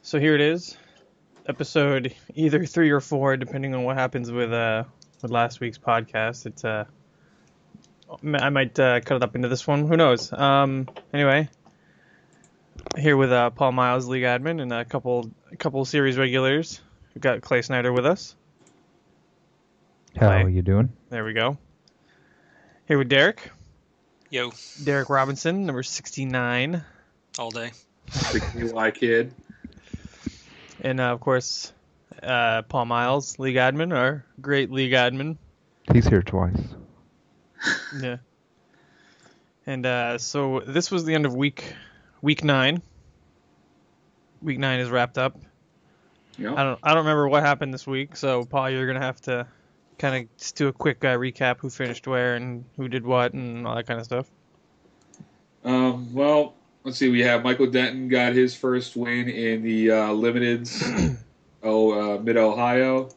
So here it is, episode either 3 or 4, depending on what happens with last week's podcast. It's I might cut it up into this one. Who knows? Anyway, here with Paul Miles, league admin, and a couple series regulars. We've got Clay Snider with us. How are you doing? There we go. Here with Derek. Yo. Derek Robinson, number 69. All day. The UI kid. And of course, Paul Miles, league admin, our great league admin. He's here twice. Yeah. And so this was the end of week 9. Week 9 is wrapped up. Yep. I don't remember what happened this week, so Paul, you're gonna have to kind of just do a quick recap: who finished where and who did what and all that kind of stuff. Well, let's see. We have Michael Denton got his first win in the Limiteds, Mid-Ohio.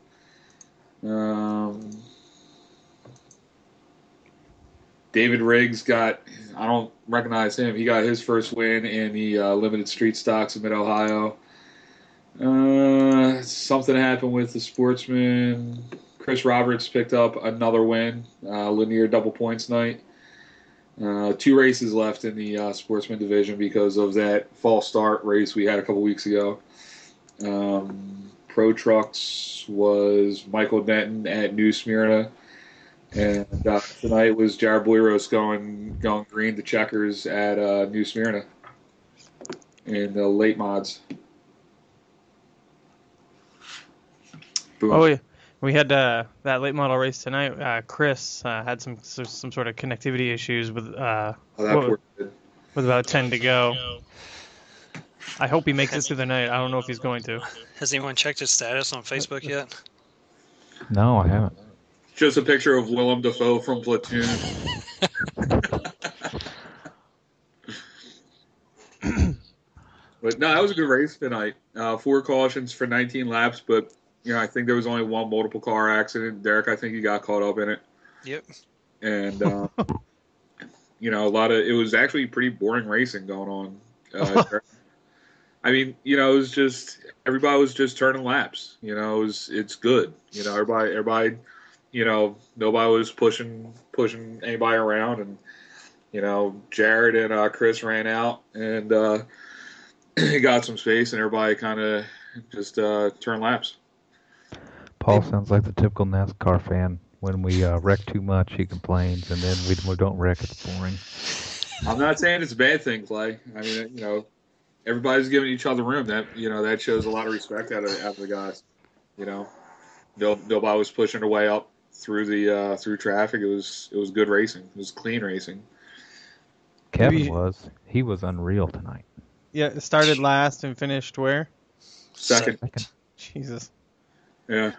David Riggs got, I don't recognize him, he got his first win in the Limited Street Stocks of Mid-Ohio. Something happened with the Sportsman. Chris Roberts picked up another win, linear double points night. 2 races left in the Sportsman division because of that false start race we had a couple weeks ago. Pro Trucks was Michael Denton at New Smyrna. And tonight was Jared Boyros going green to checkers at New Smyrna in the late mods. Boom. Oh yeah, we had that late model race tonight. Chris had some sort of connectivity issues with about 10 to go. I hope he makes it through the night. I don't know if he's going to. Has anyone checked his status on Facebook yet? No, I haven't. Just a picture of Willem Dafoe from Platoon. But no, that was a good race tonight. 4 cautions for 19 laps, but I think there was only one multiple car accident. Derek, I think he got caught up in it. Yep. And it was actually pretty boring racing going on. I mean, it was just everybody was just turning laps. It's good. Everybody. Nobody was pushing anybody around, and Jared and Chris ran out and got some space, and everybody kind of just turned laps. Paul sounds like the typical NASCAR fan. When we wreck too much, he complains, and then we don't wreck. It's boring. I'm not saying it's a bad thing, Clay. I mean, everybody's giving each other room. That shows a lot of respect out of the guys. Nobody was pushing their way up through traffic. It was good racing. It was clean racing. Kevin he was unreal tonight. Yeah, it started last and finished where? Second. Jesus. Yeah.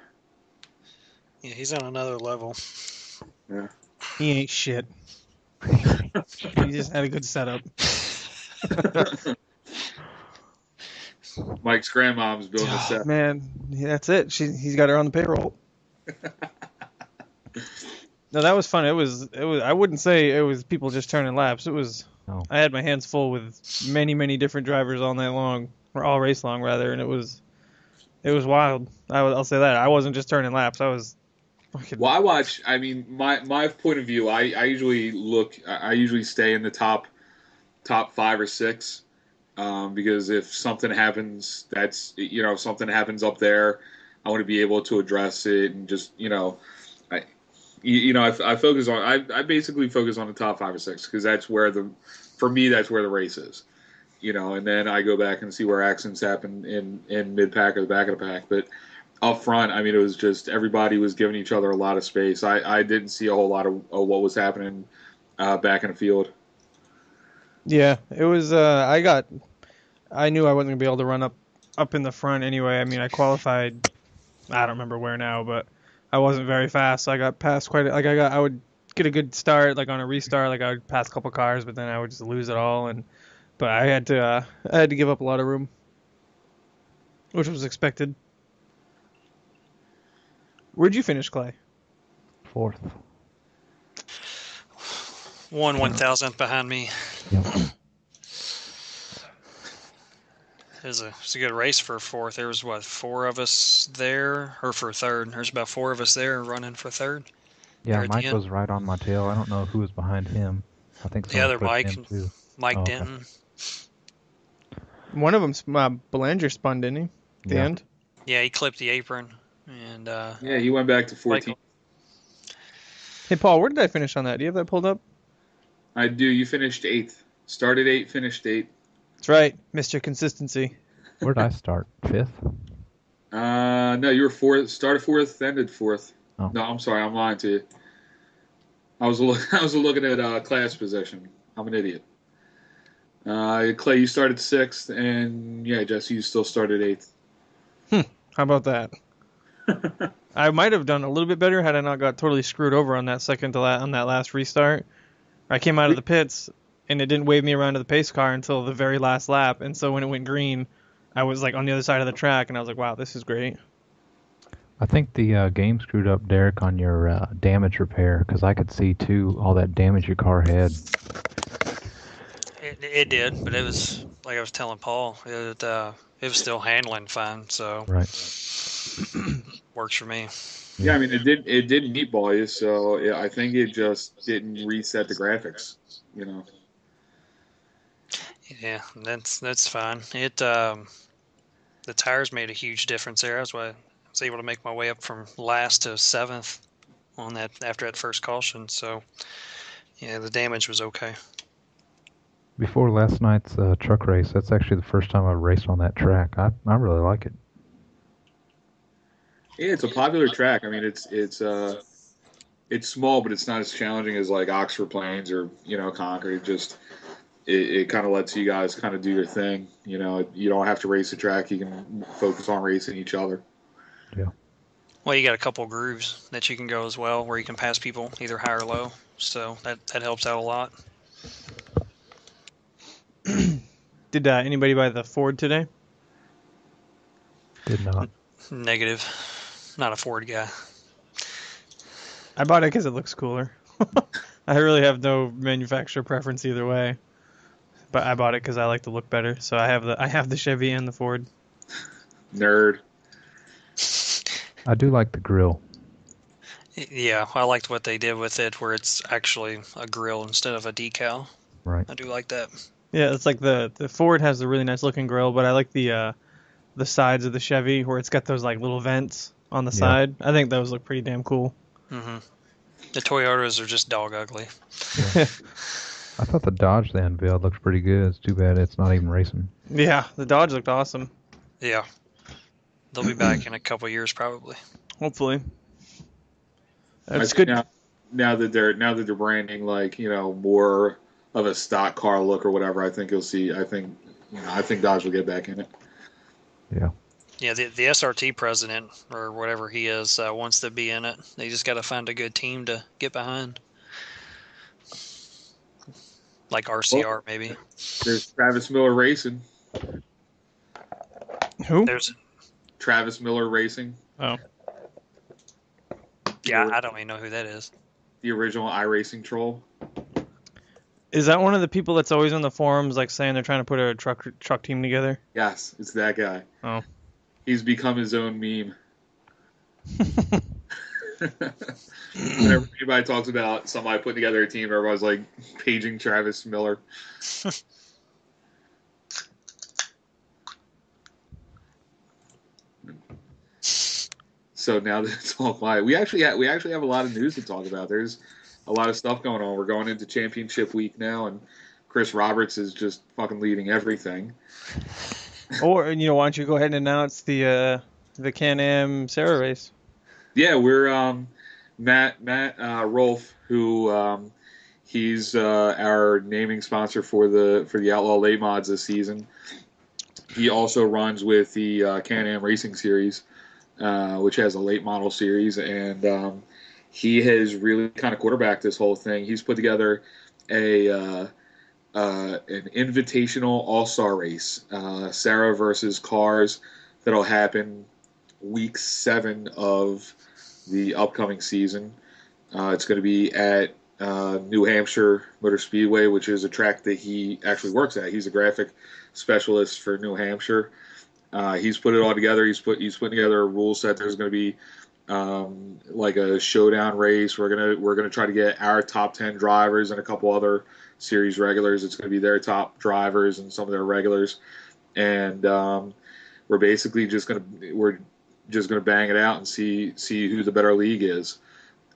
Yeah, he's on another level. Yeah. He ain't shit. He just had a good setup. Mike's grandmom's building a set. Man, that's it. He's got her on the payroll. No, that was fun. It was. I wouldn't say it was people just turning laps. It was. No. I had my hands full with many different drivers all night long, or all race long rather, and it was wild. I'll say that. I wasn't just turning laps. I was. Well, I watch. I mean, my point of view. I usually look. I usually stay in the top 5 or 6, because if something happens, if something happens up there, I want to be able to address it and just I focus on. I basically focus on the top 5 or 6 because that's where for me that's where the race is. And then I go back and see where accidents happen in mid pack or the back of the pack, but. Up front, I mean, it was just everybody was giving each other a lot of space. I didn't see a whole lot of what was happening back in the field. Yeah, it was. I knew I wasn't gonna be able to run up in the front anyway. I mean, I qualified. I don't remember where now, but I wasn't very fast. So I got past I would get a good start, like on a restart, like I would pass a couple cars, but then I would just lose it all. But I had to give up a lot of room, which was expected. Where'd you finish, Clay? 4th. 1/1000th behind me. Yep. It's a good race for fourth. There was, what, 4 of us there? Or for third. There's about 4 of us there running for third. Yeah, There at the Mike end. was right on my tail. I don't know who was behind him. I think The someone other pushed Mike, him too. Mike Oh, okay. Denton. One of them, Belanger spun, didn't he? At the Yeah. end. Yeah, he clipped the apron. And Yeah, he went back to 14. Michael. Hey, Paul, where did I finish on that? Do you have that pulled up? I do. You finished 8th. Started 8th, finished 8th. That's right, Mr. Consistency. Where did I start? 5th? No, you were 4th. Started 4th, ended 4th. Oh. No, I'm sorry, I'm lying to you. I was looking at class position. I'm an idiot. Clay, you started 6th, and yeah, Jesse, you still started 8th. How about that? I might have done a little bit better had I not got totally screwed over on that on that last restart. I came out of the pits and it didn't wave me around to the pace car until the very last lap, and so when it went green, I was like on the other side of the track, and I was like, "Wow, this is great." I think the game screwed up, Derek, on your damage repair, because I could see, too, all that damage your car had. It did, but it was, like I was telling Paul, it was still handling fine, so Right. works for me. Yeah, I mean, it didn't meatball you, so yeah, I think it just didn't reset the graphics. You know. Yeah, that's fine. The tires made a huge difference there. That's why I was able to make my way up from last to 7th on that after that first caution. So yeah, the damage was okay. Before last night's truck race, that's actually the first time I've raced on that track. I really like it. Yeah, it's a popular track. I mean, it's small, but it's not as challenging as like Oxford Plains or Concord. It kind of lets you guys kind of do your thing. You know, you don't have to race the track. You can focus on racing each other. Yeah. Well, you got a couple grooves that you can go as well, where you can pass people either high or low. So that helps out a lot. Did anybody buy the Ford today? Did not. Negative. Not a Ford guy. I bought it because it looks cooler. I really have no manufacturer preference either way, but I bought it because I like to look better. So I have the Chevy and the Ford. Nerd. I do like the grill. Yeah, I liked what they did with it, where it's actually a grill instead of a decal. Right. I do like that. Yeah, it's like the Ford has a really nice looking grill, but I like the sides of the Chevy where it's got those like little vents on the side. I think those look pretty damn cool. Mm-hmm. The Toyotas are just dog ugly. Yeah. I thought the Dodge they unveiled looks pretty good. It's too bad it's not even racing. Yeah, the Dodge looked awesome. Yeah. They'll be back in a couple years probably. Hopefully. That's I good. think now that they're branding like more of a stock car look or whatever. I think you'll see. I think Dodge will get back in it. Yeah. Yeah, the SRT president or whatever he is wants to be in it. They just got to find a good team to get behind. Like RCR, maybe. There's Travis Miller Racing. Who? There's Travis Miller Racing. Oh. Yeah, I don't even know who that is. The original iRacing troll. Is that one of the people that's always on the forums, like saying they're trying to put a truck team together? Yes, it's that guy. Oh. He's become his own meme. Whenever anybody talks about somebody putting together a team, everybody's like paging Travis Miller. So now that it's all quiet, we actually have a lot of news to talk about. There's a lot of stuff going on. We're going into championship week now, and Chris Roberts is just fucking leading everything. Or why don't you go ahead and announce the Can-Am SARA race? Yeah, we're Matt Rolfe, who he's our naming sponsor for the Outlaw Late Mods this season. He also runs with the Can-Am Racing Series, which has a late model series, and he has really kind of quarterbacked this whole thing. He's put together an invitational all-star race, SARA versus Cars, that'll happen week 7 of the upcoming season. It's going to be at New Hampshire Motor Speedway, which is a track that he actually works at. He's a graphic specialist for New Hampshire. He's put it all together. He's putting together a rule set. There's going to be like a showdown race. We're gonna try to get our top 10 drivers and a couple other series regulars. It's going to be their top drivers and some of their regulars, and we're basically just gonna bang it out and see who the better league is.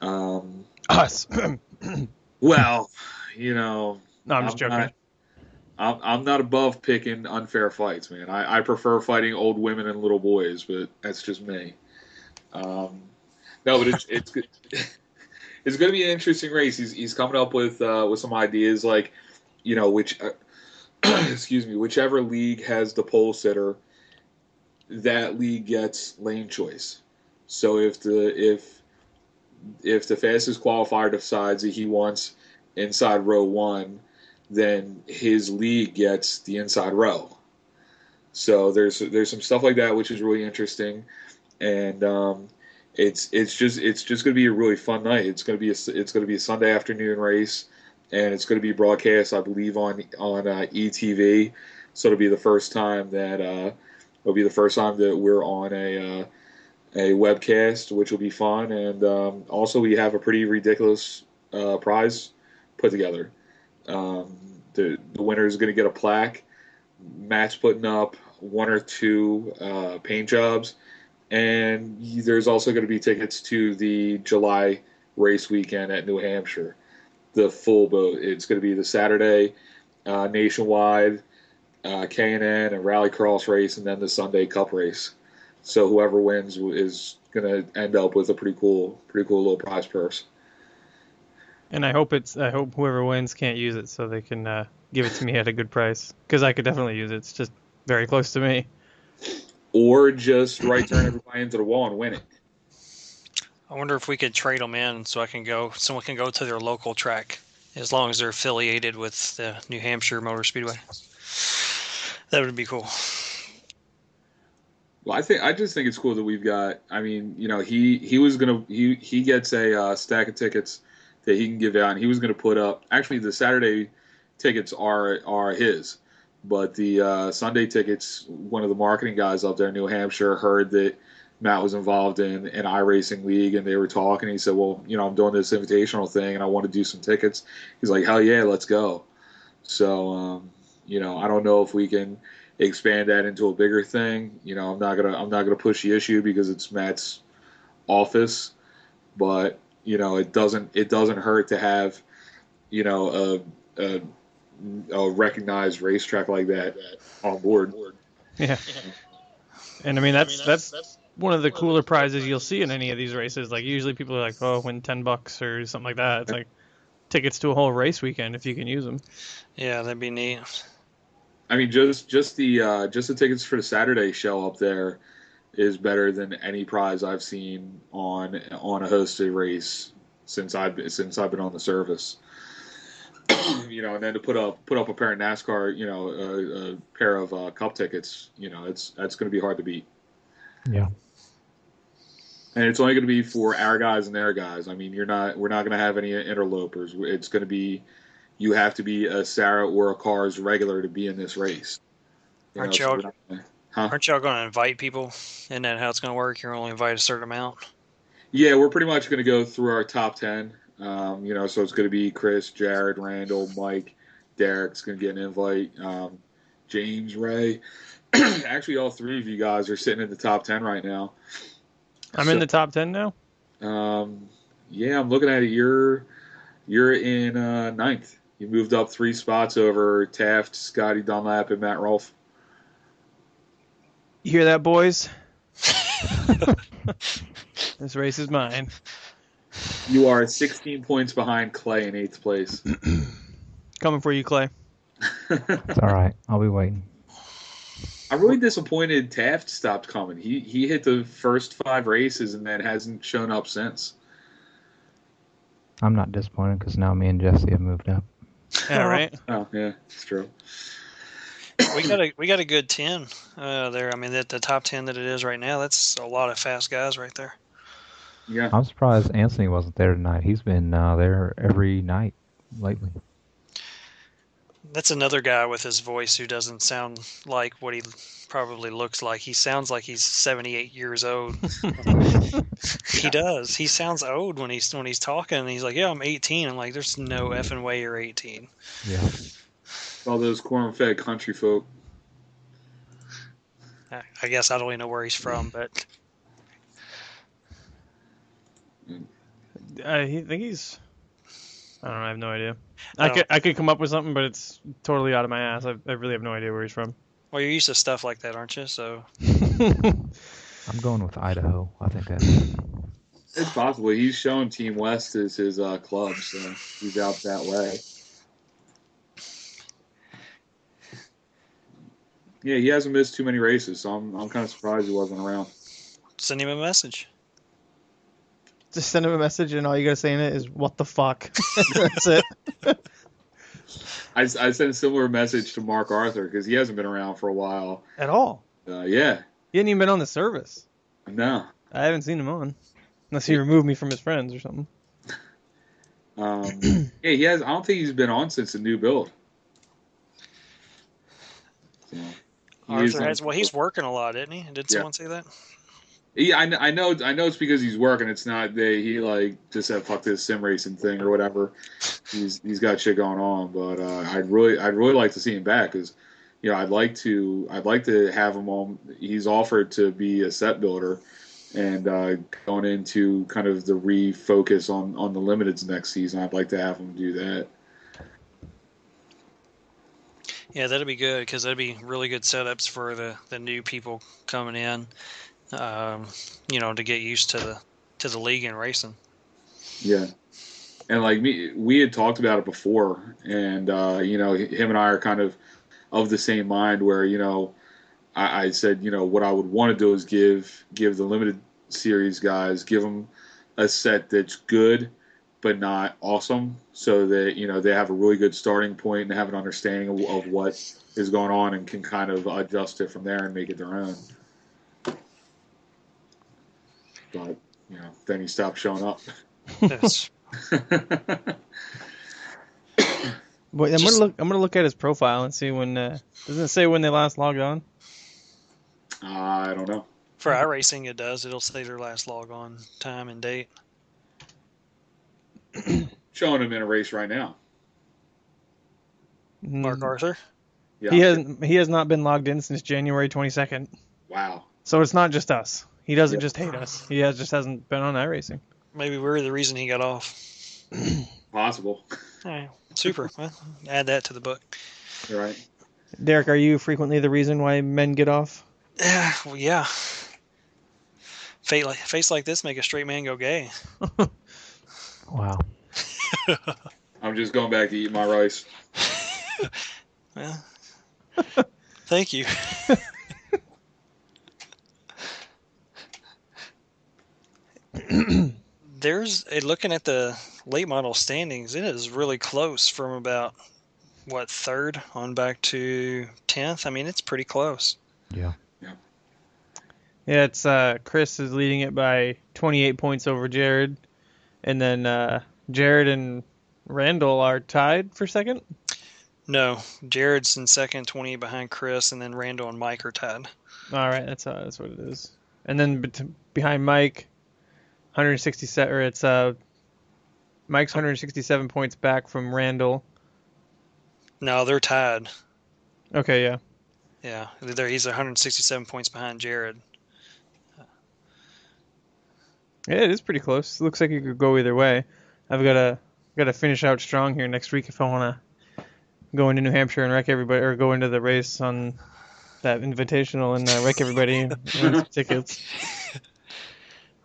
Us. Well, you know, No, I'm just joking. I'm not above picking unfair fights, man. I prefer fighting old women and little boys, but that's just me. No, but it's good. It's going to be an interesting race. He's coming up with some ideas, like, you know, which excuse me, whichever league has the pole sitter, that league gets lane choice. So if the fastest qualifier decides that he wants inside row 1, then his league gets the inside row. So there's some stuff like that, which is really interesting, and it's just going to be a really fun night. It's going to be a Sunday afternoon race, and it's going to be broadcast, I believe, on ETV. So it'll be the first time that we're on a webcast, which will be fun, and also we have a pretty ridiculous prize put together. The winner is going to get a plaque. Matt's putting up 1 or 2 paint jobs, and there's also going to be tickets to the July race weekend at New Hampshire, the full boat. It's going to be the Saturday nationwide K&N and Rallycross race, and then the Sunday Cup race. So whoever wins is going to end up with a pretty cool little prize purse. And I hope whoever wins can't use it, so they can give it to me at a good price, because I could definitely use it. It's just very close to me. Or just right turn everybody into the wall and win it. I wonder if we could trade them in so someone can go to their local track, as long as they're affiliated with the New Hampshire Motor Speedway. That would be cool. Well, I just think it's cool that we've got. I mean, you know, he gets a stack of tickets that he can give out, and he was going to put up. Actually, the Saturday tickets are his, but the Sunday tickets, one of the marketing guys up there in New Hampshire heard that Matt was involved in an iRacing league, and they were talking. He said, "Well, you know, I'm doing this invitational thing, and I want to do some tickets." He's like, "Hell yeah, let's go!" So, you know, I don't know if we can expand that into a bigger thing. You know, I'm not gonna push the issue because it's Matt's office, but you know, it doesn't hurt to have, you know, a recognized racetrack like that on board. Yeah. And I mean, that's one of the cooler prizes you'll see in any of these races. Like, usually people are like, "Oh, win $10 or something like that." It's like tickets to a whole race weekend if you can use them. Yeah, that'd be neat. I mean, just the tickets for the Saturday show up there is better than any prize I've seen on a hosted race since I've been on the service. You know, and then to put up a pair of NASCAR, you know, a pair of Cup tickets, you know, that's going to be hard to beat. Yeah. And it's only going to be for our guys and their guys. I mean, we're not going to have any interlopers. It's going to be, you have to be a SARA or a CARS regular to be in this race. Aren't y'all going to invite people? Isn't that how it's going to work? You're only invited a certain amount? Yeah, we're pretty much going to go through our top 10. You know, so it's going to be Chris, Jared, Randall, Mike, Derek's going to get an invite. James, Ray. Actually, all 3 of you guys are sitting in the top 10 right now. I'm in the top 10 now? Yeah, I'm looking at it. You're in 9th. You moved up 3 spots over Taft, Scotty Dunlap, and Matt Rolfe. You hear that, boys? This race is mine. You are 16 points behind Clay in 8th place. Coming for you, Clay. It's all right. I'll be waiting. I'm really disappointed Taft stopped coming. He hit the first 5 races and then hasn't shown up since. I'm not disappointed because now me and Jesse have moved up. Yeah, right? Oh, yeah, it's true. We got a good 10 there. I mean, the top 10 that it is right now, that's a lot of fast guys right there. Yeah. I'm surprised Anthony wasn't there tonight. He's been there every night lately. That's another guy with his voice who doesn't sound like what he probably looks like. He sounds like he's 78 years old. He does. He sounds old when he's talking. And he's like, "Yeah, I'm 18." I'm like, "There's no effing way you're 18." Yeah. All those corn-fed country folk. I guess I don't even know where he's from, but I think he's. I don't know. I have no idea. I I could come up with something, but it's totally out of my ass. I really have no idea where he's from. well, you're used to stuff like that, aren't you? So I'm going with Idaho. I think that's. It's possible. He's shown Team West as his club, so he's out that way. Yeah, he hasn't missed too many races, so I'm kind of surprised he wasn't around. send him a message. Just send him a message, and all you gotta say in it is "What the fuck." That's it. I sent a similar message to Mark Arthur because he hasn't been around for a while. At all. Yeah. He hadn't even been on the service. No. I haven't seen him on, unless he removed me from his friends or something. Yeah, he has. I don't think he's been on since the new build. So, Arthur has. Well, he's working a lot, isn't he? Did someone say that? Yeah, I know it's because he's working. It's not he like just said fuck this sim racing thing or whatever. He's got shit going on, but I'd really like to see him back because I'd like to have him on. He's offered to be a set builder and going into kind of the refocus on the limiteds next season. I'd like to have him do that. Yeah, that'd be good because that'd be really good setups for the new people coming in. To get used to the league and racing. Yeah, and like we had talked about it before, and him and I are kind of the same mind. Where I said what I would want to do is give the limited series guys give them a set that's good but not awesome, so that they have a really good starting point and have an understanding of what is going on and can kind of adjust it from there and make it their own. But then he stopped showing up. Yes. Wait, I'm gonna look at his profile and see when. Doesn't it say when they last logged on? I don't know. For iRacing, it does. It'll say their last log on time and date. Showing him in a race right now. Mark Arthur. Yeah. He has not been logged in since January 22nd. Wow. So it's not just us. He doesn't just hate us. He just hasn't been on iRacing. Maybe we're the reason he got off. Possible. All right. Super. Well, add that to the book. You're right. Derek, are you frequently the reason why men get off? Well, yeah. Face like this make a straight man go gay. Wow. I'm just going back to eat my rice. Well, thank you. Looking at the late model standings, it is really close from about third on back to 10th. I mean, it's pretty close. Yeah. Yeah, it's Chris is leading it by 28 points over Jared, and then Jared and Randall are tied for second. No, Jared's in second, 28 behind Chris, and then Randall and Mike are tied. All right, that's what it is. And then behind Mike, 167, or it's Mike's 167 points back from Randall. No, they're tied. Okay, yeah. Yeah, he's 167 points behind Jared. Yeah, it is pretty close. It looks like it could go either way. I've got to finish out strong here next week if I want to go into New Hampshire and wreck everybody, or go into the race on that invitational and wreck everybody and win some tickets.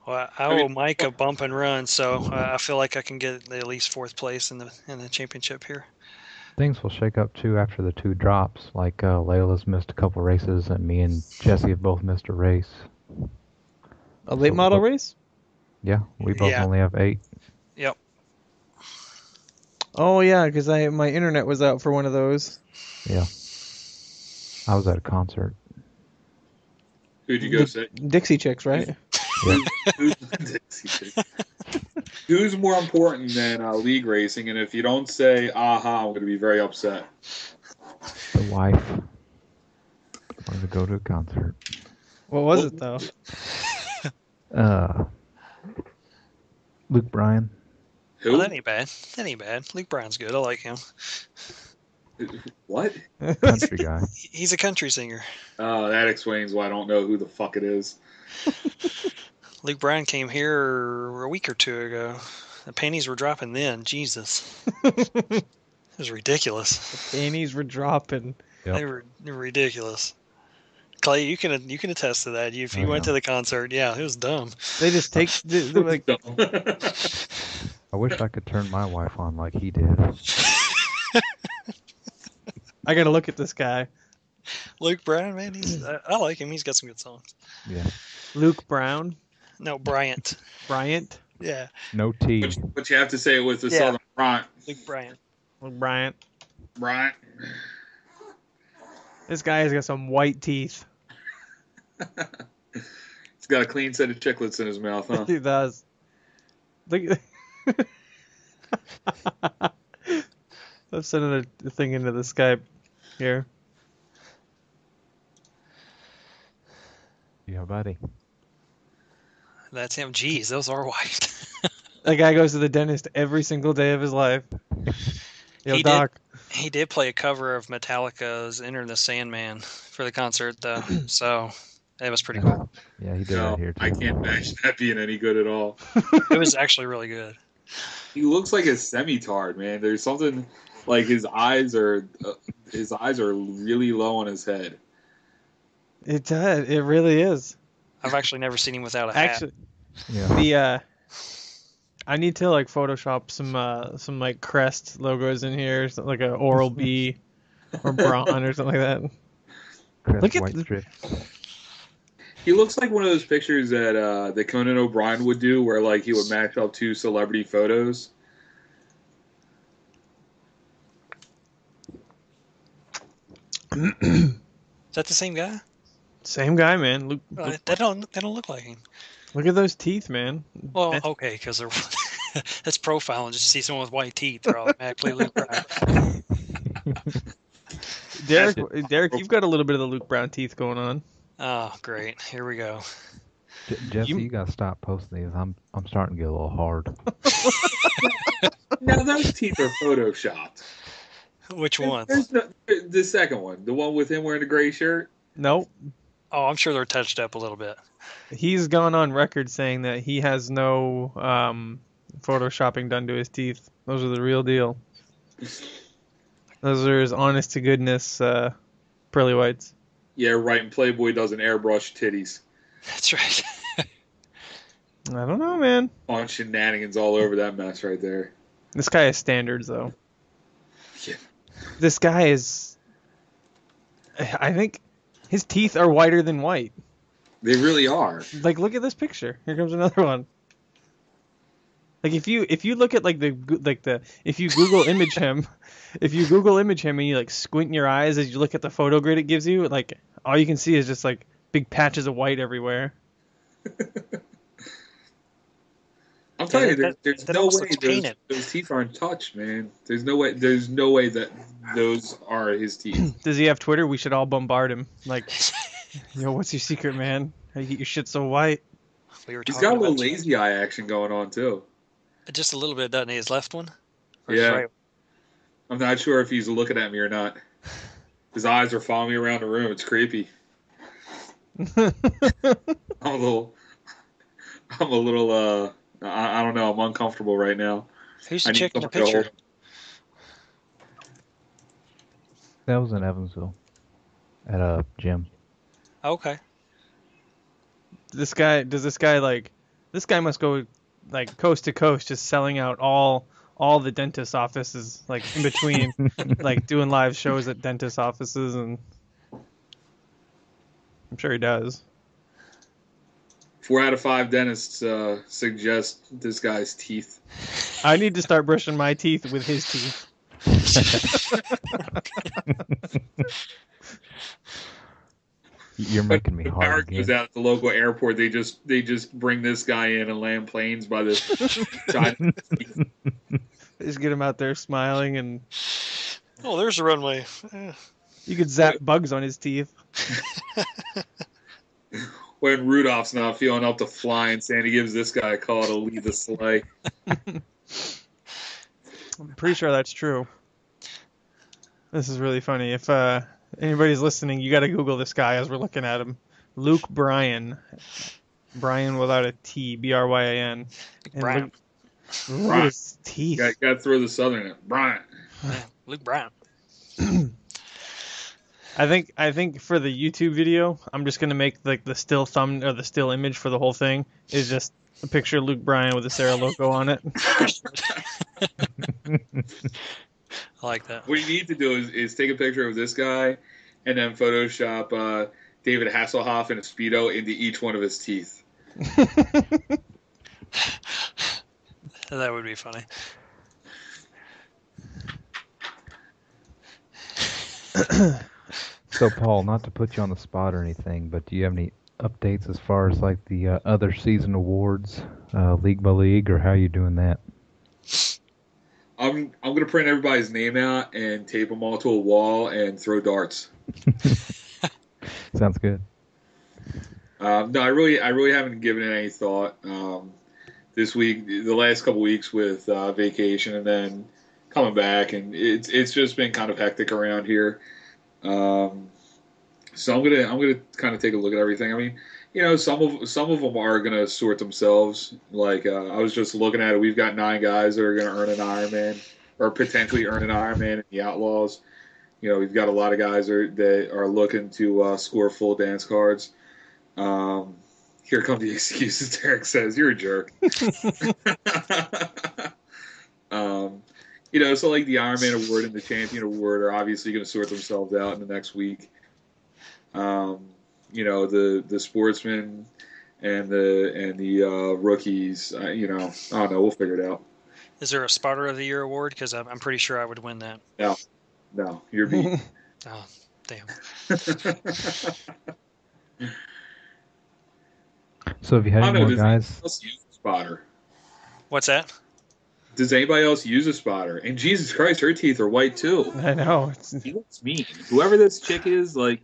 Well, I owe Mike a bump and run, so I feel like I can get at least fourth place in the championship here. Things will shake up too after the two drops. Like Layla's missed a couple races, and me and Jesse have both missed a race. A late model race? Yeah, we both only have 8. Yep. Oh yeah, because my internet was out for one of those. Yeah. I was at a concert. Who'd you go see? Dixie Chicks, right? Yeah. Who's more important than league racing? And if you don't say "aha," I'm going to be very upset. The wife wanted to go to a concert. What was it though? Luke Bryan. Who? Oh, that ain't bad. That ain't bad. Luke Bryan's good. I like him. What? Country guy. He's a country singer. Oh, that explains why I don't know who the fuck it is. Luke Bryan came here a week or two ago. The panties were dropping then. Jesus. It was ridiculous. Panties were dropping. Yep. They were ridiculous. Clay, you can attest to that. If you went to the concert, yeah, it was dumb. They just take they're like I wish I could turn my wife on like he did. I gotta look at this guy. Luke Bryan, man, I like him. He's got some good songs. Yeah. Luke Brown. No, Bryant. Bryant. Yeah, No T. But you have to say it with the Yeah. southern Bryant. Luke Bryant. Luke Bryant. Bryant. This guy has got some white teeth. He's got a clean set of chiclets in his mouth, huh? He does. Look. I'm sending a thing into the Skype here. Yeah, buddy. That's him. Jeez, those are white. That guy goes to the dentist every single day of his life. Yo, He Doc. He did play a cover of Metallica's "Enter the Sandman" for the concert, though, so that was pretty cool. Yeah, he did No, that here too. I can't imagine that being any good at all. It was actually really good. He looks like a semitard, man. There's something like his eyes are really low on his head. It does. It really is. I've actually never seen him without a hat. Actually, Yeah. I need to like Photoshop some like crest logos in here, so like a Oral B or Braun or something like that. Crest Look at white the- strip. He looks like one of those pictures that Conan O'Brien would do, where like he would match up two celebrity photos. Is that the same guy? Same guy, man. Look, They don't look like him. look at those teeth, man. Well, That's- okay, because they're that's profiling. Just see someone with white teeth, they're automatically Luke Bryan. Derek, you've got a little bit of the Luke Brown teeth going on. Oh, great! Here we go. Jesse, you gotta stop posting these. I'm starting to get a little hard. Now those teeth are photoshopped. Which ones? There's no, the second one, the one with him wearing the gray shirt. Nope. Oh, I'm sure they're touched up a little bit. He's gone on record saying that he has no photoshopping done to his teeth. Those are the real deal. Those are his honest to goodness pearly whites. Yeah, right. And Playboy doesn't airbrush titties. That's right. I don't know, man. On shenanigans all over that mess right there. This guy has standards, though. Yeah. This guy is. I think his teeth are whiter than white. They really are. Like, look at this picture. Here comes another one. Like, if you look at if you Google image him, and you like squint your eyes as you look at the photo grid it gives you, like all you can see is just like big patches of white everywhere. I'm telling you, there's that no almost way looks painted. those teeth aren't touched, man. There's no way that those are his teeth. Does he have Twitter? We should all bombard him. Like, yo, what's your secret, man? How you get your shit so white? We were He's talking got a little about lazy eye action going on too. just a little bit, doesn't he? His left one. Or his Yeah. right? I'm not sure if he's looking at me or not. His eyes are following me around the room. It's creepy. I'm a little. I don't know. I'm uncomfortable right now. Who's I the need chick in the someone to picture? That was in Evansville at a gym. Okay. This guy must go like coast to coast, just selling out all the dentist offices, like in between, like doing live shows at dentist offices, and I'm sure he does. 4 out of 5 dentists suggest this guy's teeth. I need to start brushing my teeth with his teeth. You're making me hard Characters again. out at the local airport. They just bring this guy in and land planes by this giant teeth. Just get him out there smiling and Oh, there's the runway. You could zap bugs on his teeth. When Rudolph's not feeling up to flying, Sandy gives this guy a call to lead the sleigh. I'm pretty sure that's true. This is really funny. If anybody's listening, you got to Google this guy as we're looking at him. Luke Bryan. Bryan without a T, Bryan. And Bryan. Look at his teeth. Got to throw the southern in. Brian. Yeah, Luke Bryan. I think for the YouTube video, I'm just gonna make like the still thumb or the still image for the whole thing is just a picture of Luke Bryan with the SARA logo on it. I like that. What you need to do is take a picture of this guy and then Photoshop David Hasselhoff in a Speedo into each one of his teeth. That would be funny. So, Paul, not to put you on the spot or anything, but do you have any updates as far as like the other season awards, league by league, or how you doing that? I'm gonna print everybody's name out and tape them all to a wall and throw darts. Sounds good. No, I really haven't given it any thought. This week, the last couple weeks with vacation and then coming back, and it's just been kind of hectic around here. So I'm gonna kind of take a look at everything. I mean, you know, some of them are gonna sort themselves. Like I was just looking at it. We've got 9 guys that are gonna earn an Ironman or potentially earn an Ironman in the Outlaws. You know, we've got a lot of guys that are looking to score full dance cards. Here come the excuses. Derek says, "You're a jerk." You know, so like the Ironman Award and the Champion Award are obviously going to sort themselves out in the next week. You know, the sportsmen and the rookies. You know, I don't know. We'll figure it out. Is there a Spotter of the Year award? Because I'm pretty sure I would win that. No, you're beat. Oh, damn. So, have you had I any don't know. more Does guys? anybody else use a spotter? What's that? Does anybody else use a spotter? And Jesus Christ, her teeth are white too. I know. He looks mean. Whoever this chick is, like,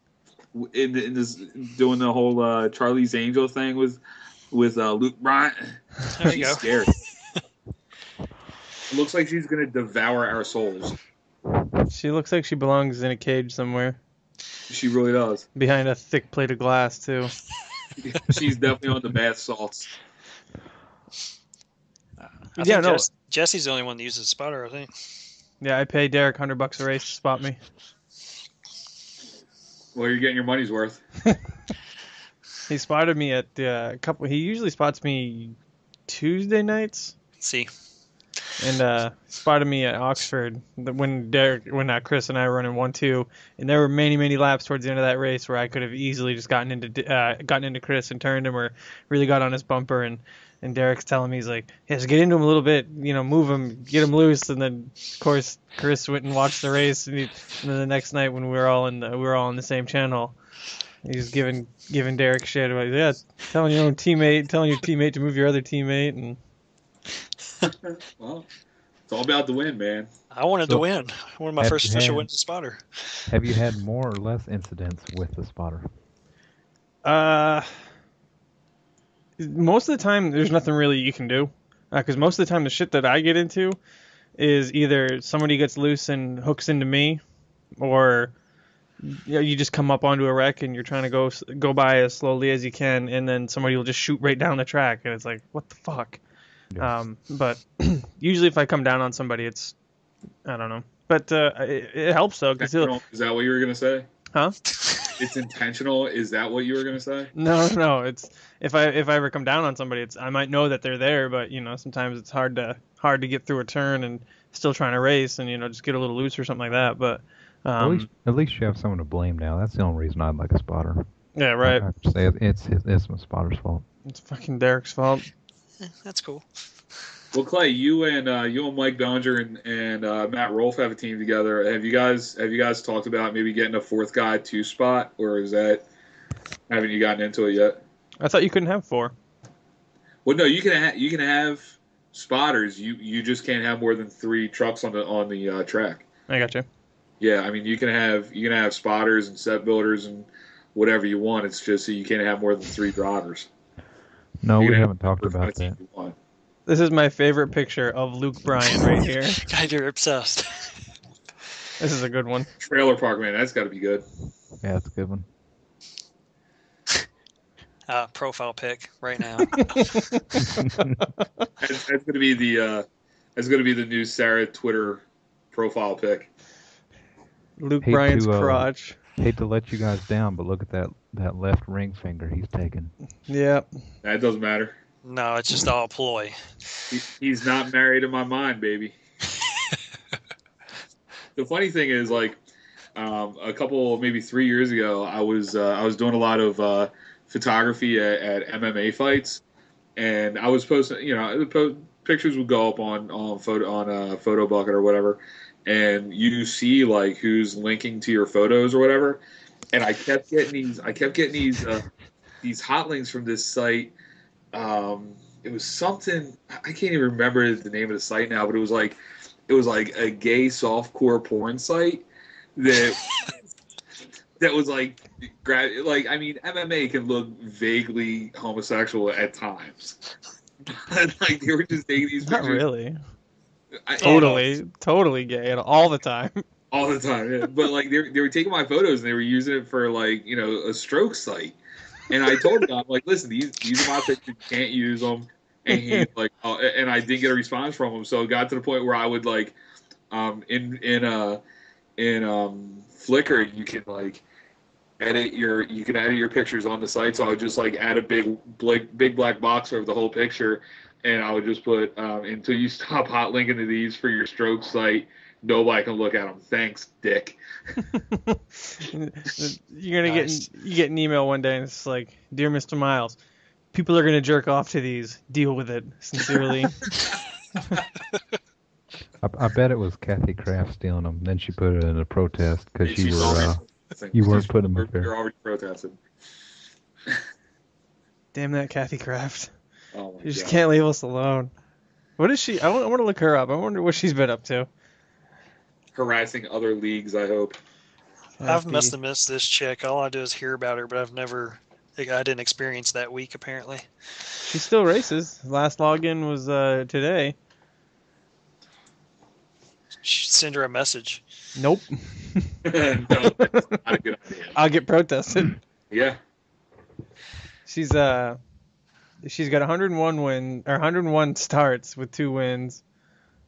in this doing the whole Charlie's Angel thing with Luke Bryant. There you She's go. scary. It looks like she's gonna devour our souls. She looks like she belongs in a cage somewhere. She really does. Behind a thick plate of glass, too. She's definitely on the bath salts. I Yeah, think no. Jesse's the only one that uses a spotter, I think. Yeah, I pay Derek $100 a race to spot me. Well, you're getting your money's worth. He spotted me at a couple. He usually spots me Tuesday nights, See. and spotted me at Oxford when Chris and I were running 1-2, and there were many laps towards the end of that race where I could have easily just gotten into Chris and turned him or really got on his bumper, and Derek's telling me, he's like, yeah, just get into him a little bit, you know, move him, get him loose, and then of course Chris went and watched the race, and then the next night when we were all in the same channel, he's giving Derek shit about, yeah, telling your teammate to move your other teammate, and Well, it's all about the win, man. I wanted to win. One of my Have first you official had- wins as spotter. Have you had more or less incidents with the spotter? most of the time there's nothing really you can do, because most of the time the shit that I get into is either somebody gets loose and hooks into me, or you just come up onto a wreck and you're trying to go by as slowly as you can, and then somebody will just shoot right down the track, and it's like, what the fuck? Yeah. But usually if I come down on somebody, it's, I don't know, but it helps though, because Intentional? Is that what you were gonna say? huh? It's intentional. Is that what you were gonna say? No. It's if I ever come down on somebody, I might know that they're there, but you know, sometimes it's hard to get through a turn and still trying to race, and you know, just get a little loose or something like that. But At least you have someone to blame now. That's the only reason I'd like a spotter. yeah, right. I have to say it's my spotter's fault. It's fucking Derek's fault. That's cool. Well, Clay, you and Mike Bellinger and Matt Rolfe have a team together. Have you guys talked about maybe getting a fourth guy to spot, or haven't you gotten into it yet? I thought you couldn't have 4. Well, no, you can have spotters. You just can't have more than 3 trucks on the track. I got you. Yeah, I mean, you can have spotters and set builders and whatever you want. It's just that you can't have more than 3 drivers. No, You we can have haven't talked whatever kind about of team that. you want. This is my favorite picture of Luke Bryan right here. God, you're obsessed. This is a good one. Trailer park, man, that's got to be good. Yeah, that's a good one. Profile pic right now. That's going to be the new SARA Twitter profile pic. Luke Hate Bryan's to, crotch. Hate to let you guys down, but look at that left ring finger he's taking. Yep. That doesn't matter. No, it's just all ploy. He's not married in my mind, baby. The funny thing is, like, a couple, maybe 3 years ago, I was doing a lot of photography at MMA fights, and I was posting, pictures would go up on Photo Bucket or whatever, and you see like who's linking to your photos or whatever, and I kept getting these hot links from this site. It was something I can't even remember the name of the site now, but it was like a gay softcore porn site that was like I mean, MMA can look vaguely homosexual at times. Like they were just taking these Not pictures. really. Totally. Totally gay all the time. All the time, yeah. But like they were taking my photos and they were using it for like a stroke site. And I told him, I'm like, listen, these are my pictures, you can't use them. And he's like, oh, and I didn't get a response from him. So it got to the point where I would like, in Flickr, you can like edit your pictures on the site. So I would just like add a big black box over the whole picture, and I would just put until you stop hot linking to these for your stroke site, nobody can look at them. Thanks, dick. You're gonna get an email one day and it's like, dear Mr. Miles, people are gonna jerk off to these. Deal with it. Sincerely. I bet it was Kathy Kraft stealing them. Then she put it in a protest because you weren't putting them up there. You're already protesting. Damn that Kathy Kraft. Oh my You just God. can't leave us alone. What is she? I want to look her up. I wonder what she's been up to. Harassing other leagues, I hope. I've must have missed this chick. All I do is hear about her, but I didn't experience that week apparently. She still races. Last login was today. Should send her a message. Nope. No, that's not a good idea. I'll get protested. Yeah. She's got 101 starts with 2 wins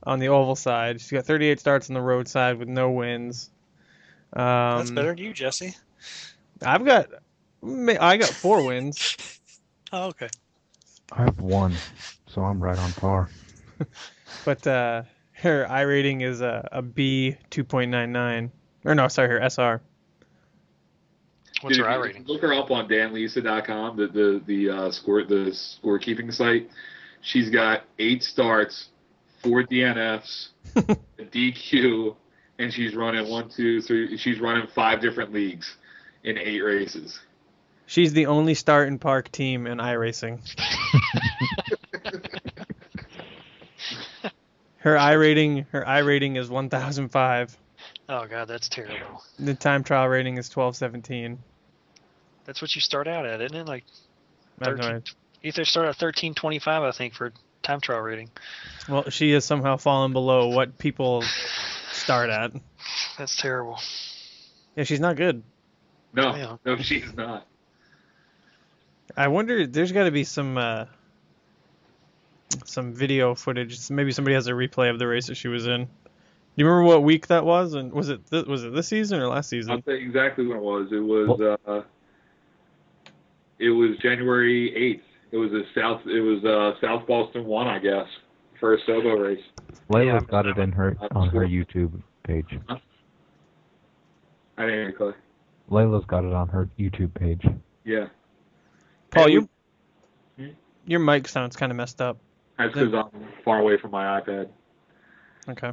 on the oval side. She's got 38 starts on the road side with no wins. That's better than you, Jesse. I got 4 wins. Oh, okay. I have 1, so I'm right on par. But her I rating is a B 2.99. Or no, sorry, her SR. What's Dude, her I if you rating? Look her up on danlisa.com, the scorekeeping site. She's got 8 starts, 4 DNFs, a DQ, and she's running 1, 2, 3. She's running 5 different leagues in 8 races. She's the only start in park team in iRacing. Her I rating is 1005. Oh god, that's terrible. The time trial rating is 1217. That's what you start out at, isn't it? Like I have no 13. idea. You either start at 1325, I think, for time trial rating. Well, she has somehow fallen below what people start at. That's terrible. Yeah, she's not good. No, she's not. I wonder, there's got to be some video footage. Maybe somebody has a replay of the race that she was in. Do you remember what week that was? And was it this season or last season? I'll tell you exactly when it was. It was January 8th. It was South Boston 1, I guess, first solo race. Layla's got it on her YouTube page. Huh? I didn't hear you, Clay. Layla's got it on her YouTube page. Yeah. Paul, Hmm? your mic sounds kind of messed up. That's because I'm far away from my iPad. Okay.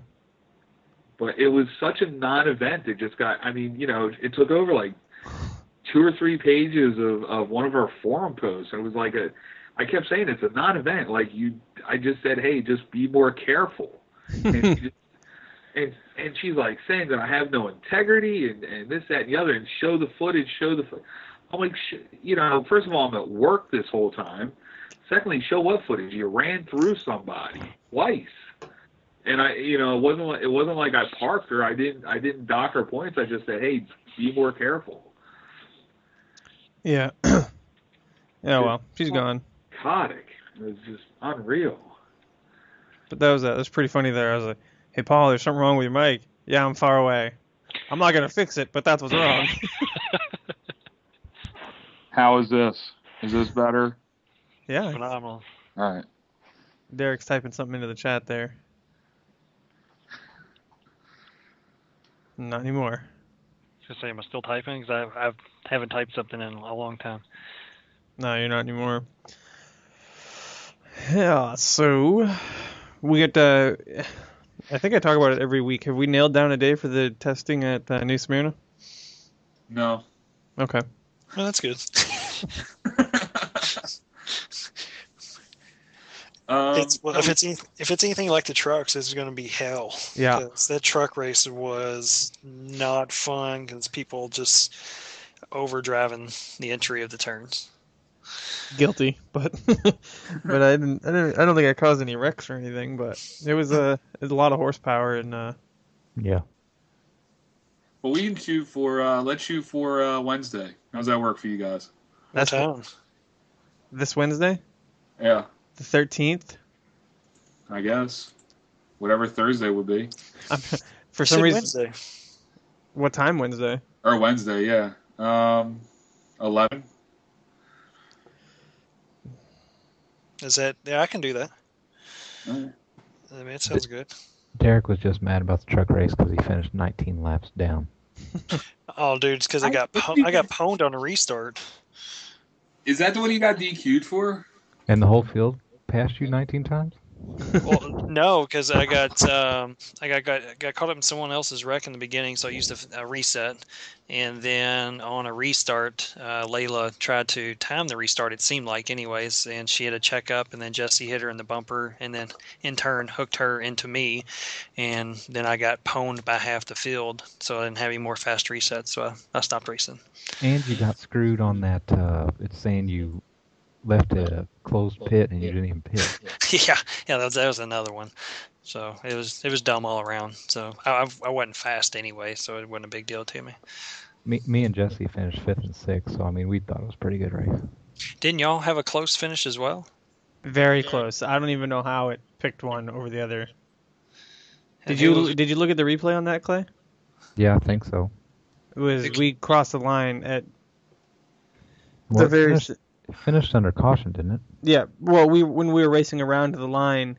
But it was such a non-event. It just got, it took over like 2 or 3 pages of one of our forum posts. And it was like I kept saying it's a non-event. I just said, hey, just be more careful. And And she's like saying that I have no integrity and this, that, and the other, and show the footage. I'm like, first of all, I'm at work this whole time. Secondly, show what footage? You ran through somebody twice. And it wasn't like I parked her. I didn't dock her points. I just said, hey, be more careful. Yeah. Yeah, well, she's gone. Psychotic. It was just unreal. But that was pretty funny there. I was like, hey, Paul, there's something wrong with your mic. Yeah, I'm far away. I'm not going to fix it, but that's what's wrong. How is this? Is this better? Yeah. Phenomenal. All right. Derek's typing something into the chat there. Not anymore. Just say, am I still typing? Because I haven't typed something in a long time. No, you're not anymore. Yeah, so we get I think I talk about it every week. Have we nailed down a day for the testing at New Smyrna? No. Okay. Well, that's good. If it's anything like the trucks, it's going to be hell. Yeah. 'Cause that truck race was not fun because people just overdriving the entry of the turns. Guilty, but but I don't think I caused any wrecks or anything. But it was a lot of horsepower and Yeah. Well, we can shoot for let's shoot for Wednesday. How's that work for you guys? That's town. This Wednesday, Yeah, the 13th. I guess. Whatever Thursday would be. For some reason, Wednesday. what time Wednesday? Or Wednesday, yeah. 11. Is that? Yeah, I can do that. Right. I mean, it sounds good. Derek was just mad about the truck race because he finished 19 laps down. Oh, dude, it's because I got pwned on a restart. Is that the one you got DQ'd for? And the whole field passed you 19 times? Well, no, because I got caught up in someone else's wreck in the beginning, so I used a reset, and then on a restart, Layla tried to time the restart. It seemed like, anyways, and she had a check up, and then Jesse hit her in the bumper, and then in turn hooked her into me, and then I got pwned by half the field, so I didn't have any more fast resets, so I stopped racing. And you got screwed on that. It's saying you left a closed pit and you didn't even pit. yeah, that was another one. So it was dumb all around. So I wasn't fast anyway, so it wasn't a big deal to me. Me and Jesse finished 5th and 6th, so I mean we thought it was a pretty good race. Didn't y'all have a close finish as well? Very close. I don't even know how it picked one over the other. Did you look at the replay on that, Clay? Yeah, I think so. It was we crossed the line at Well, the very. It finished under caution, didn't it? Yeah. Well, when we were racing around to the line,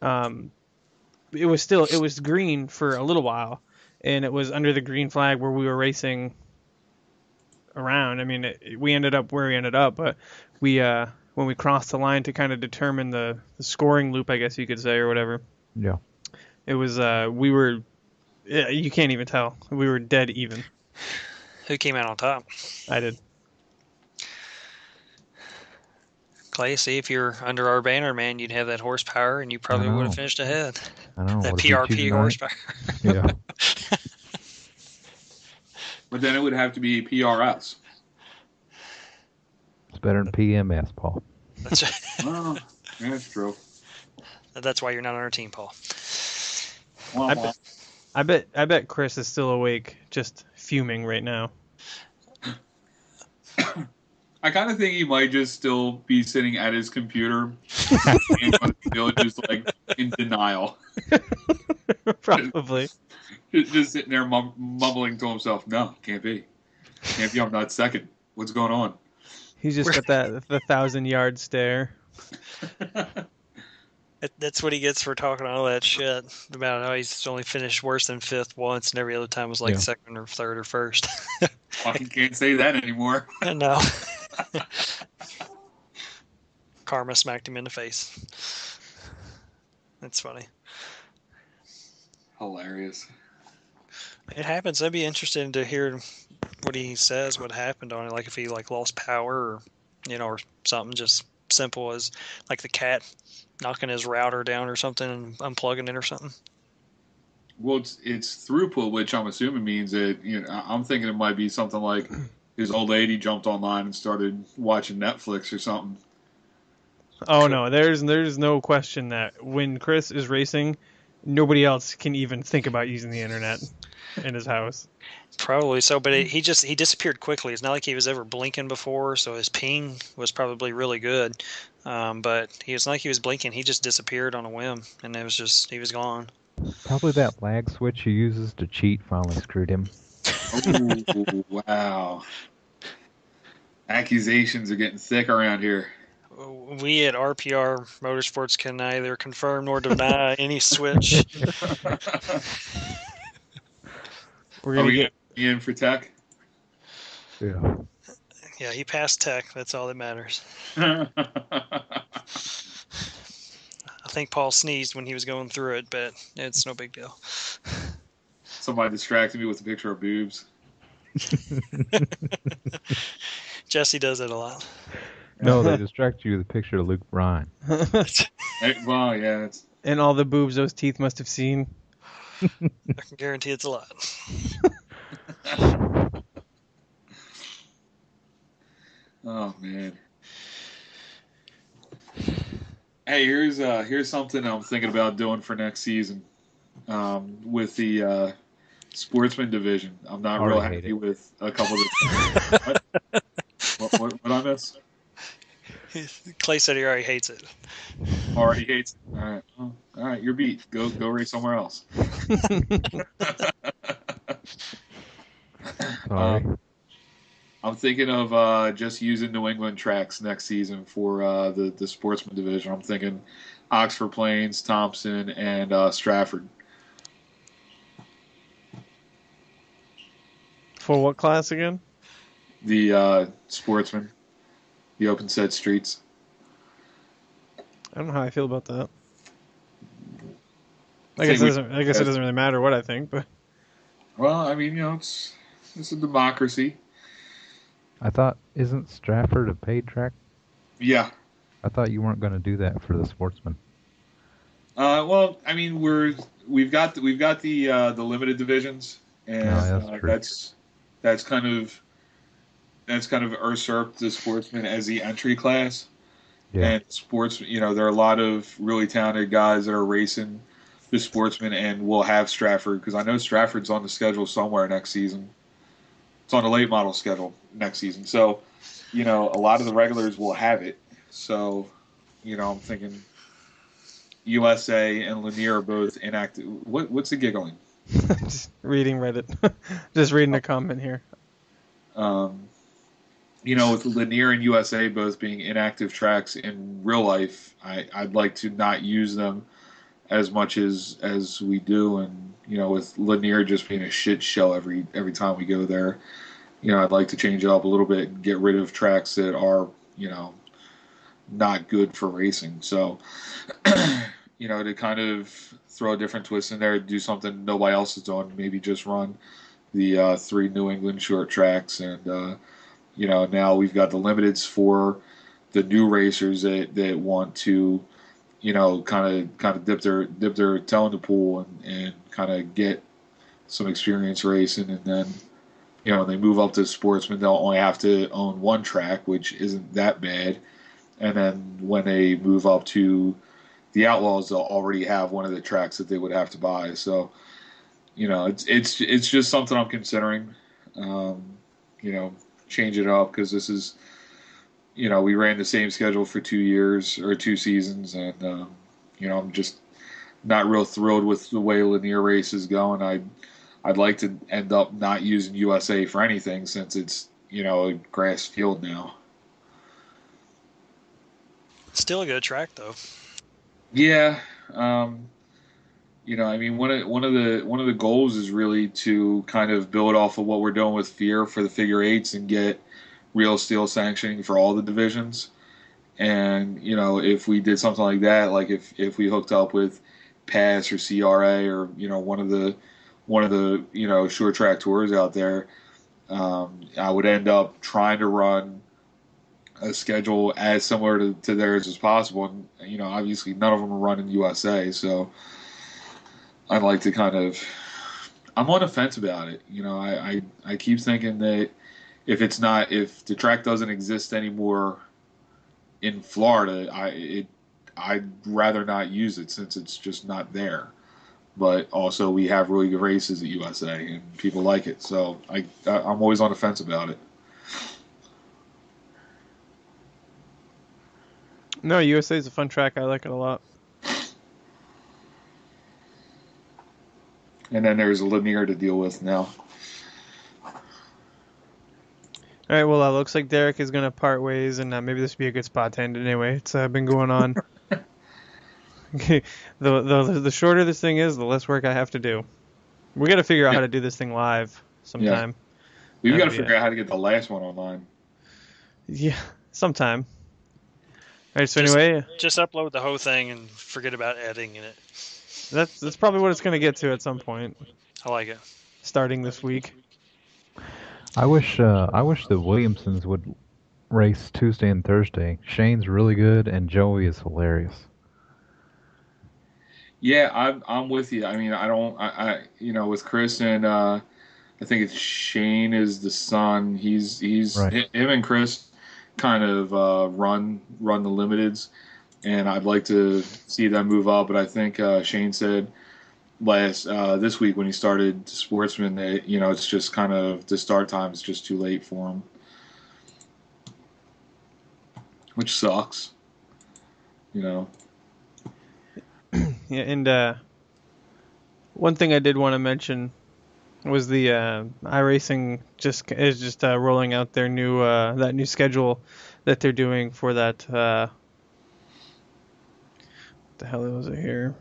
it was green for a little while, and it was under the green flag where we were racing around. I mean, we ended up where we ended up, but we when we crossed the line to kind of determine the scoring loop, I guess you could say, or whatever. Yeah. It was we were. Yeah, you can't even tell. We were dead even. Who came out on top? I did. Clay, see, if you're under our banner, man, you'd have that horsepower, and you probably would have finished ahead. I know. That PRP horsepower. Yeah. But then it would have to be PRS. It's better than PMS, Paul. That's right. Oh, yeah, that's true. That's why you're not on our team, Paul. Well, I bet Chris is still awake, just fuming right now. I kind of think he might just still be sitting at his computer, just like in denial. Probably. Just sitting there mumbling to himself, "No, can't be. I'm not second. What's going on?" He's just got the 1,000-yard stare. That's what he gets for talking all that shit about how he's only finished worse than 5th once, and every other time was like second or third or first. Fucking can't say that anymore. No. Karma smacked him in the face. That's funny. Hilarious. It happens. I'd be interested to hear what he says, what happened on it, like if he lost power or something just simple as like the cat knocking his router down or something and unplugging it or something. Well, it's throughput, which I'm assuming means that I'm thinking it might be something like his old lady jumped online and started watching Netflix or something. Oh no, there's no question that when Chris is racing, nobody else can even think about using the internet in his house. Probably so, but he disappeared quickly. It's not like he was ever blinking before, so his ping was probably really good. But he was not like he was blinking. He just disappeared on a whim, and he was gone. Probably that lag switch he uses to cheat finally screwed him. Oh, wow. Accusations are getting thick around here. We at RPR Motorsports can neither confirm nor deny any switch. We're Are gonna we get in for tech? Yeah. Yeah, he passed tech. That's all that matters. I think Paul sneezed when he was going through it, but it's no big deal. Somebody distracted me with a picture of boobs. Jesse does it a lot. No, they distract you with a picture of Luke Bryan. Well, yeah. and all the boobs those teeth must have seen. I can guarantee it's a lot. Oh man. Hey, here's something I'm thinking about doing for next season. With the sportsman division, I'm not real Already hate happy it. with a couple of. What I miss? Clay said he already hates it. Already hates. All right, well, all right, you're beat. Go race somewhere else. Sorry. I'm thinking of just using New England tracks next season for the sportsman division. I'm thinking Oxford Plains, Thompson, and Stratford. For what class again? The sportsman, the open set streets. I don't know how I feel about that. I think guess it doesn't really matter what I think, but Well, I mean, it's a democracy. I thought, isn't Stratford a paid track? Yeah. I thought you weren't going to do that for the sportsman. Well, I mean, we've got the limited divisions, and that's true. that's kind of usurped the sportsman as the entry class. Yeah. And sports, there are a lot of really talented guys that are racing the sportsman, and we'll have Stratford because I know Stratford's on the schedule somewhere next season. It's on the late model schedule next season, so a lot of the regulars will have it. So, I'm thinking USA and Lanier are both inactive. What's the giggling? just reading Reddit, just reading a comment here. With Lanier and USA both being inactive tracks in real life, I'd like to not use them as much as we do, and with Lanier just being a shit show every time we go there, I'd like to change it up a little bit and get rid of tracks that are not good for racing. So, to kind of throw a different twist in there, do something nobody else is doing, maybe just run the 3 New England short tracks, and now we've got the limiteds for the new racers that want to kind of dip their toe in the pool and kind of get some experience racing, and then when they move up to sportsmen, they'll only have to own one track, which isn't that bad, and then when they move up to the Outlaws, they'll already have one of the tracks that they would have to buy. So it's just something I'm considering. Change it up because this is we ran the same schedule for 2 years or 2 seasons, and I'm just not real thrilled with the way Lanier race is going. I'd like to end up not using USA for anything since it's a grass field now. Still a good track though. Yeah, I mean one of the goals is really to kind of build off of what we're doing with Fear for the figure eights and get real steel sanctioning for all the divisions. And if we did something like that, like if we hooked up with PASS or CRA or one of the short track tours out there, I would end up trying to run a schedule as similar to theirs as possible. And obviously none of them are running USA, so I'd like to kind of. I'm on the fence about it. I keep thinking that if the track doesn't exist anymore in Florida, I'd rather not use it since it's just not there. But also we have really good races at USA and people like it, so I'm always on the fence about it. No, USA is a fun track. I like it a lot. And then there's Lanier to deal with now. All right, well, looks like Derek is going to part ways, and maybe this would be a good spot to end it anyway. It's been going on. Okay, the shorter this thing is, the less work I have to do. We got to figure out how to do this thing live sometime. We've got to figure out how to get the last one online. Yeah, sometime. All right, so anyway, just upload the whole thing and forget about editing it. That's probably what it's going to get to at some point. I like it. Starting this week. I wish the Williamsons would race Tuesday and Thursday. Shane's really good and Joey is hilarious. Yeah, I'm with you. I mean, I with Chris and I think it's Shane is the son. He's right. Him and Chris kind of run the limiteds, and I'd like to see them move up. But I think Shane said this week when he started Sportsman that it's just kind of the start time is just too late for him, which sucks. Yeah, and one thing I did want to mention was the iRacing is just rolling out their new that new schedule that they're doing for that. What the hell was it here?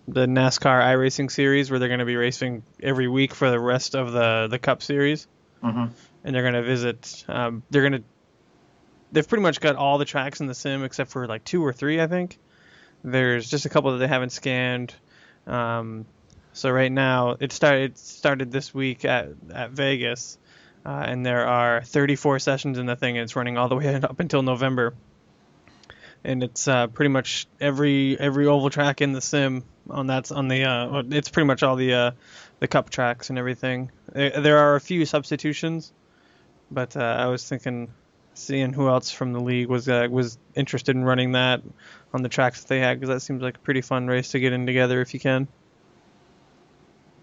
The NASCAR iRacing series, where they're going to be racing every week for the rest of the Cup Series, and they're going to visit. They've pretty much got all the tracks in the sim except for like 2 or 3, I think. There's just a couple that they haven't scanned. So right now, it started this week at Vegas, and there are 34 sessions in the thing, and it's running all the way up until November. And it's pretty much every oval track in the sim it's pretty much all the Cup tracks and everything. There are a few substitutions, but I was thinking, seeing who else from the league was interested in running that on the tracks that they had, because that seems like a pretty fun race to get in together if you can.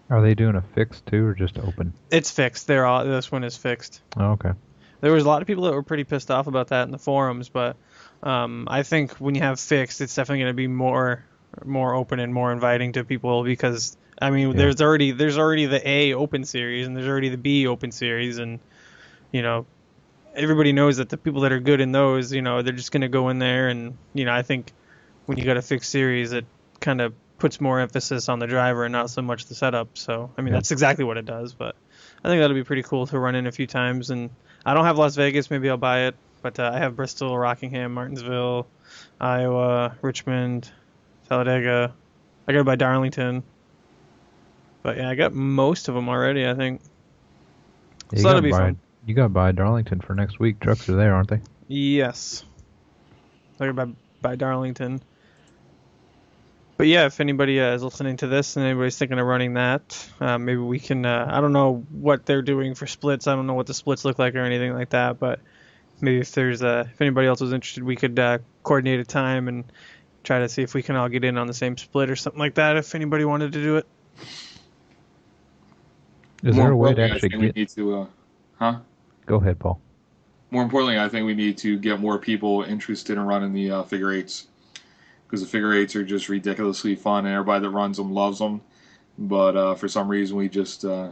Are they doing a fixed too, or just open? It's fixed. This one is fixed. Oh, okay. There was a lot of people that were pretty pissed off about that in the forums, but I think when you have fixed, it's definitely going to be more open and more inviting to people, because I mean, there's already the A Open Series and there's already the B Open Series, and everybody knows that the people that are good in those, they're just going to go in there, and I think when you got a fixed series, it kind of puts more emphasis on the driver and not so much the setup. So I mean, that's exactly what it does, but I think that'll be pretty cool to run in a few times. And I don't have Las Vegas, maybe I'll buy it, but I have Bristol, Rockingham, Martinsville, Iowa, Richmond, Talladega. I gotta buy Darlington, but yeah, I got most of them already, I think. Yeah, so that'll be fun. You gotta buy Darlington for next week. Trucks are there, aren't they? Yes, I gotta buy Darlington. But yeah, if anybody is listening to this and anybody's thinking of running that, maybe we can. I don't know what they're doing for splits. I don't know what the splits look like or anything like that. But maybe if anybody else was interested, we could coordinate a time and try to see if we can all get in on the same split or something like that. If anybody wanted to do it. Is there a way to actually we need to, Go ahead, Paul. More importantly, I think we need to get more people interested in running the figure eights, because the figure eights are just ridiculously fun, and everybody that runs them loves them. But for some reason, we just a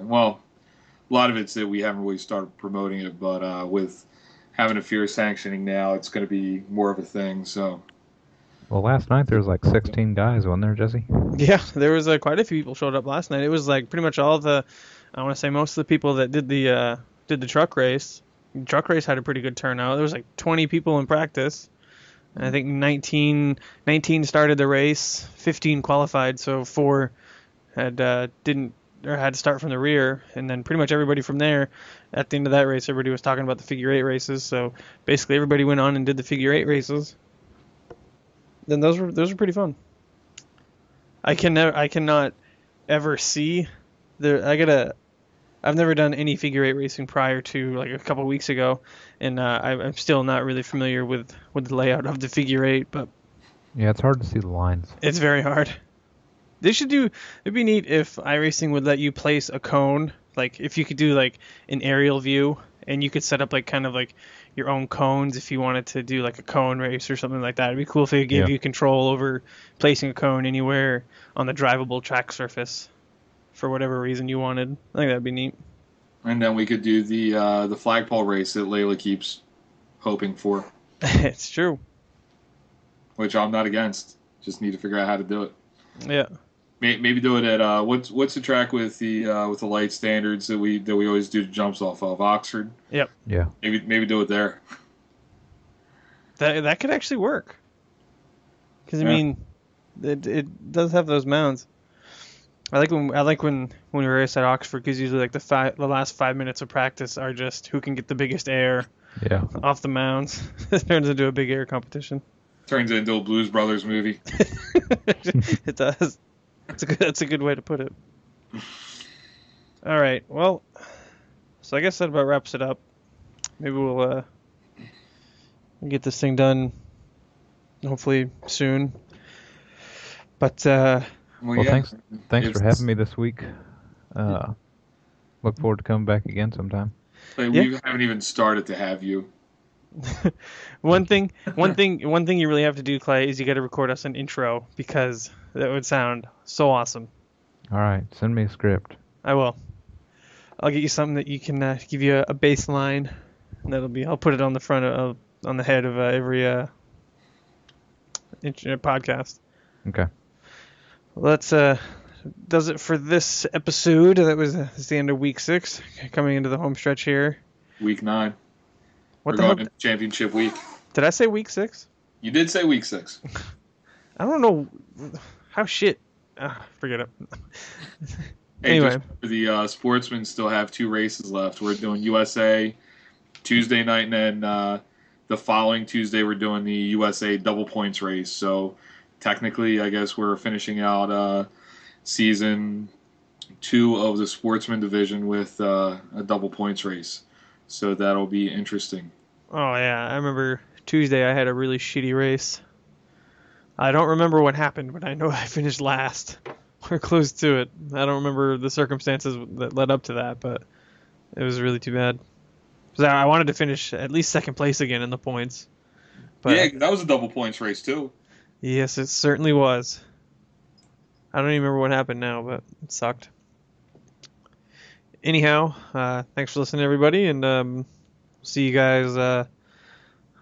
lot of it's that we haven't really started promoting it. But with having a FIRE sanctioning now, it's going to be more of a thing. So. Well, last night there was like 16 guys, wasn't there, Jesse? Yeah, there was quite a few people showed up last night. It was like pretty much all I want to say most of the people that did the truck race. The truck race had a pretty good turnout. There was like 20 people in practice. And I think 19 started the race, 15 qualified, so 4 had had to start from the rear, and then pretty much everybody from there, at the end of that race, everybody was talking about the figure 8 races. So basically, everybody went on and did the figure 8 races. Then those were pretty fun. I cannot ever see. I've never done any figure eight racing prior to like a couple weeks ago, and I'm still not really familiar with the layout of the figure eight, but Yeah, it's hard to see the lines. it's very hard. It'd be neat if iRacing would let you place a cone, like if you could do like an aerial view, and you could set up like kind of like your own cones if you wanted to do like a cone race or something like that. It'd be cool if it gave you control over placing a cone anywhere on the drivable track surface for whatever reason you wanted. I think that'd be neat. And then we could do the flagpole race that Layla keeps hoping for, It's true. which I'm not against. Just need to figure out how to do it. Yeah. Maybe do it at what's the track with the light standards that we always do jumps off of, Oxford. Yep. Yeah. Maybe do it there. That could actually work. Because I mean, it does have those mounds. I like when we race at Oxford, because usually like the last 5 minutes of practice are just who can get the biggest air off the mounds. It turns into a big air competition. Turns into a Blues Brothers movie. It does. That's a good way to put it. All right. Well, so I guess that about wraps it up. Maybe we'll get this thing done hopefully soon. But Well, thanks for having me this week. Look forward to coming back again sometime. We haven't even started to have you. one thing you really have to do, Clay, is you got to record us an intro, because that would sound so awesome. All right, send me a script. I will. I'll get you something that you can give you a bass line, and I'll put it on the front on the head of every podcast. Okay. Well, that's does it for this episode. That's the end of week 6, coming into the home stretch here. Week 9. What We're the going hell? into championship week. Did I say week 6? You did say week 6. I don't know how shit. Forget it. Hey, Anyway, the sportsmen still have 2 races left. We're doing USA Tuesday night, and then the following Tuesday we're doing the USA double points race. So technically, I guess we're finishing out season 2 of the sportsman division with a double points race. So that'll be interesting. oh yeah, I remember Tuesday I had a really shitty race. I don't remember what happened, but I know I finished last or close to it. I don't remember the circumstances that led up to that, but it was really too bad. 'Cause I wanted to finish at least second place again in the points. But Yeah, that was a double points race too. yes, it certainly was. I don't even remember what happened now, but it sucked. Anyhow, thanks for listening, everybody, and see you guys out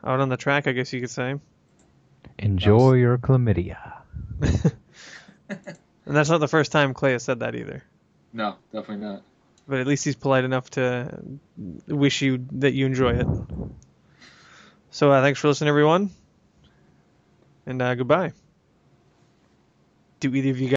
on the track, I guess you could say. Enjoy your chlamydia. And that's not the first time Clay has said that either. No, definitely not. But at least he's polite enough to wish you that you enjoy it. So thanks for listening, everyone, and goodbye. Do either of you guys